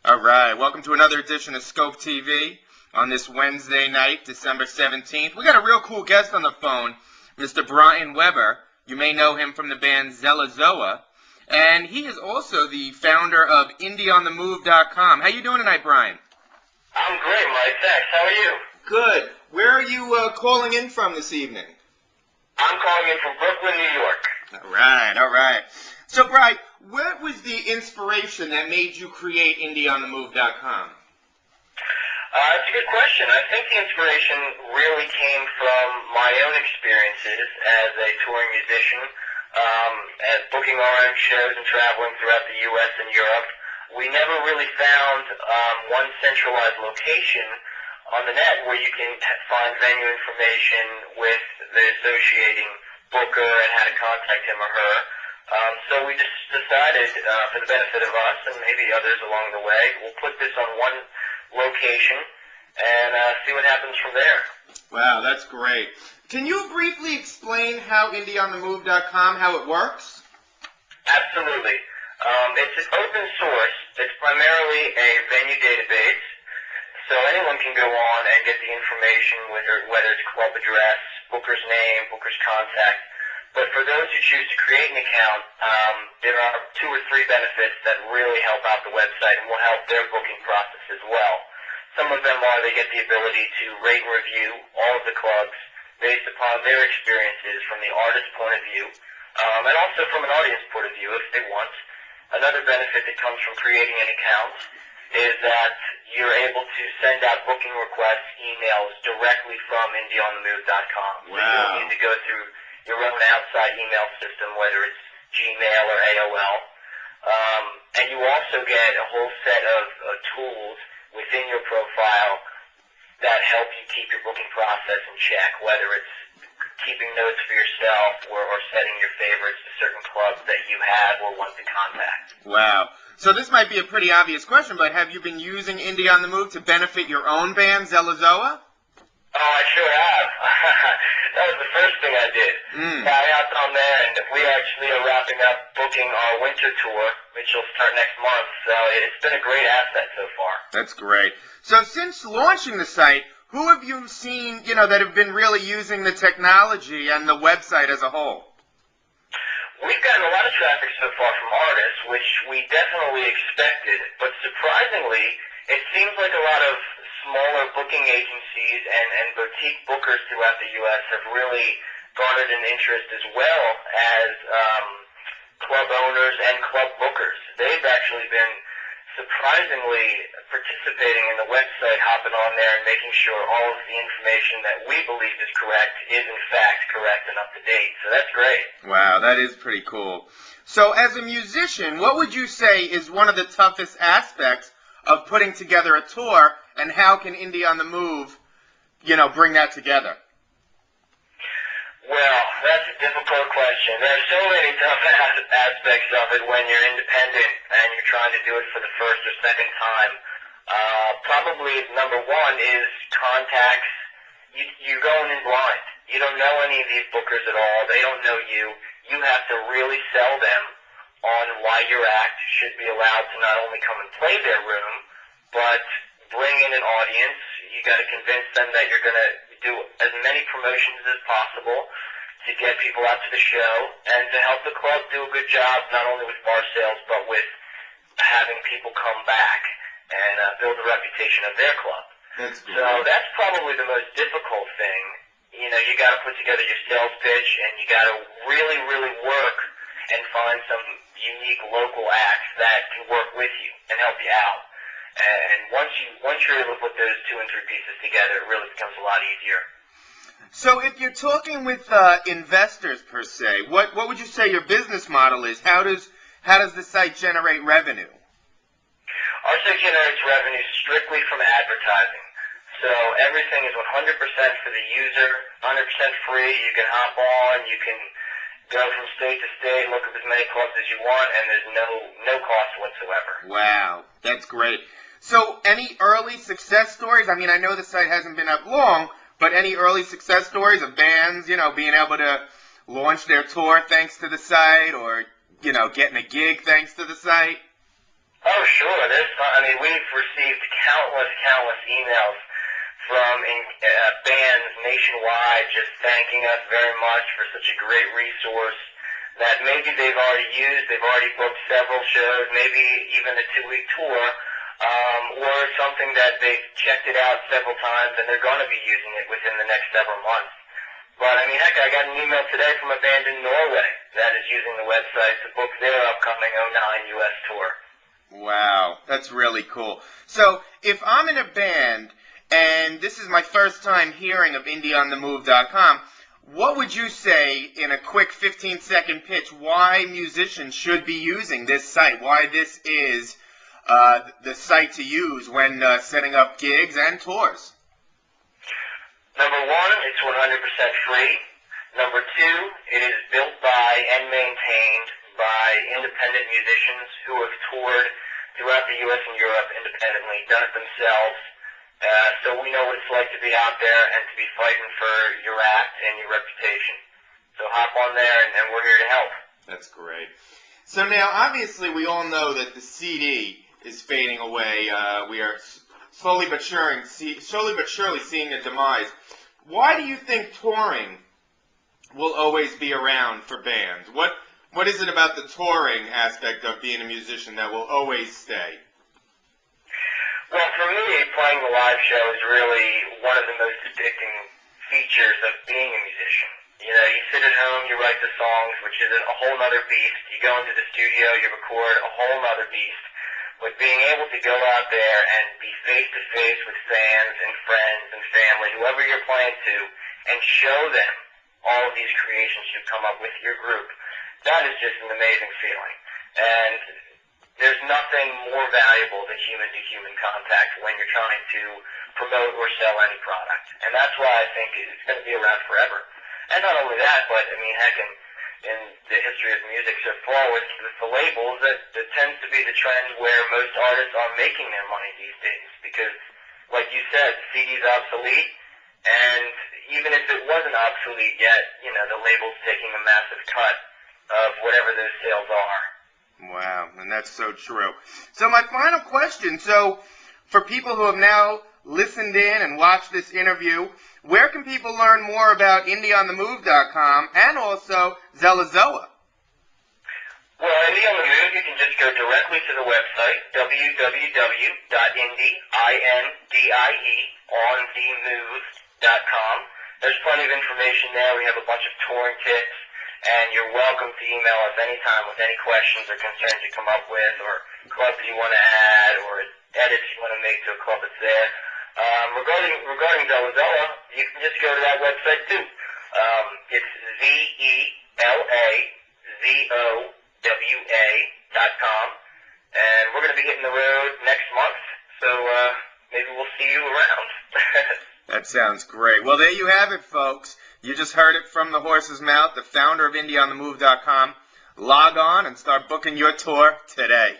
All right, welcome to another edition of Skope TV on this Wednesday night, December 17th. We got a real cool guest on the phone, Mr. Bryan Weber. You may know him from the band Zoa, and he is also the founder of IndieOnTheMove.com. How you doing tonight, Bryan? I'm great, Mike. Thanks. How are you? Good. Where are you calling in from this evening? I'm calling in from Brooklyn, New York. All right, all right. So, Bryan, what was the inspiration that made you create IndieOnTheMove.com? It's a good question. I think the inspiration really came from my own experiences as a touring musician, as booking our own shows and traveling throughout the U.S. and Europe. We never really found one centralized location on the net where you can find venue information with the associating booker and how to contact him or her. So we just decided, for the benefit of us and maybe others along the way, we'll put this on one location and see what happens from there. Wow, that's great. Can you briefly explain how IndieOnTheMove.com, how it works? Absolutely. It's open source. It's primarily a venue database, so anyone can go on and get the information, whether it's club address, booker's name, booker's contact. But for those who choose to create an account, there are 2 or 3 benefits that really help out the website and will help their booking process as well. Some of them are they get the ability to rate and review all of the clubs based upon their experiences from the artist's point of view, and also from an audience point of view if they want. Another benefit that comes from creating an account is that you're able to send out booking requests, emails directly from IndieOnTheMove.com. Wow. So you don't need to go through your own outside email system, whether it's Gmail or AOL. And you also get a whole set of tools within your profile that help you keep your booking process in check, whether it's keeping notes for yourself or setting your favorites to certain clubs that you have or want to contact. Wow. So this might be a pretty obvious question, but have you been using Indie on the Move to benefit your own band, Zoa? Oh, I sure have. That was the first thing I did. Got out on there, and we actually are wrapping up booking our winter tour, which will start next month. So it's been a great asset so far. That's great. So since launching the site, who have you seen, that have been really using the technology and the website as a whole? We've gotten a lot of traffic so far from artists, which we definitely expected. But surprisingly, it seems like a lot of smaller booking agencies and boutique bookers throughout the U.S. have really garnered an interest as well as club owners and club bookers. They've actually been surprisingly participating in the website, hopping on there and making sure all of the information that we believe is correct is in fact correct and up to date. So that's great. Wow, that is pretty cool. So as a musician, what would you say is one of the toughest aspects of putting together a tour, and how can Indie on the Move, bring that together? Well, that's a difficult question. There are so many tough aspects of it when you're independent and you're trying to do it for the first or second time. Probably number 1 is contacts. You're going in blind. You don't know any of these bookers at all. They don't know you. You have to really sell them on why your act should be allowed to not only come and play their room, but bring in an audience. You got to convince them that you're going to do as many promotions as possible to get people out to the show and to help the club do a good job, not only with bar sales, but with having people come back and build a reputation of their club. That's great. So that's probably the most difficult thing. You got to put together your sales pitch, and you got to really, really work and find some unique local acts that can work with you and help you out. And once you're able to put those 2 and 3 pieces together, it really becomes a lot easier. So if you're talking with investors per se, what would you say your business model is? How does the site generate revenue? Our site generates revenue strictly from advertising. So everything is 100% for the user, 100% free. You can hop on, you can go from state to state, look at as many clubs as you want, and there's no cost whatsoever. Wow, that's great. So any early success stories? I mean, I know the site hasn't been up long, but any early success stories of bands, being able to launch their tour thanks to the site, or, getting a gig thanks to the site? Oh, sure. We've received countless emails from bands nationwide just thanking us very much for such a great resource that maybe they've already used. They've already booked several shows, maybe even a 2-week tour, or something that they've checked it out several times and they're going to be using it within the next several months. But, heck, I got an email today from a band in Norway that is using the website to book their upcoming '09 U.S. tour. Wow, that's really cool. So, if I'm in a band, and this is my first time hearing of IndieOnTheMove.com, what would you say in a quick 15-second pitch why musicians should be using this site, why this is the site to use when setting up gigs and tours? Number one, it's 100% free. Number two, it is built by and maintained by independent musicians who have toured throughout the U.S. and Europe independently, done it themselves. So we know what it's like to be out there and to be fighting for your act and your reputation. So hop on there, and we're here to help. That's great. So now, obviously, we all know that the CD is fading away. We are slowly but surely seeing a demise. Why do you think touring will always be around for bands? What is it about the touring aspect of being a musician that will always stay? Well, for me, playing the live show is really one of the most addicting features of being a musician. You know, you sit at home, you write the songs, which is a whole other beast. You go into the studio, you record a whole other beast. But being able to go out there and be face-to-face with fans and friends and family, whoever you're playing to, and show them all of these creations you've come up with your group, that is just an amazing feeling. And there's nothing more valuable than human-to-human contact when you're trying to promote or sell any product. And that's why I think it's going to be around forever. And not only that, but, heck, in the history of music so far with the labels, that tends to be the trend where most artists are making their money these days. Because, like you said, CD's obsolete, and even if it wasn't obsolete yet, the label's taking a massive cut of whatever those sales are. Wow, and that's so true. So my final question, so for people who have now listened in and watched this interview, where can people learn more about IndieOnTheMove.com and also Zelazoa? Well, Indie on the Move, you can just go directly to the website, www.indieonthemove.com. There's plenty of information there. We have a bunch of touring tips, and you're welcome to email us anytime with any questions or concerns you come up with, or clubs you want to add, or edits you want to make to a club that's there. Regarding Zelazoa, you can just go to that website too. It's ZELAZOWA.com, and we're going to be hitting the road next month, so maybe we'll see you around. That sounds great. Well, there you have it, folks. You just heard it from the horse's mouth, the founder of IndieOnTheMove.com. Log on and start booking your tour today.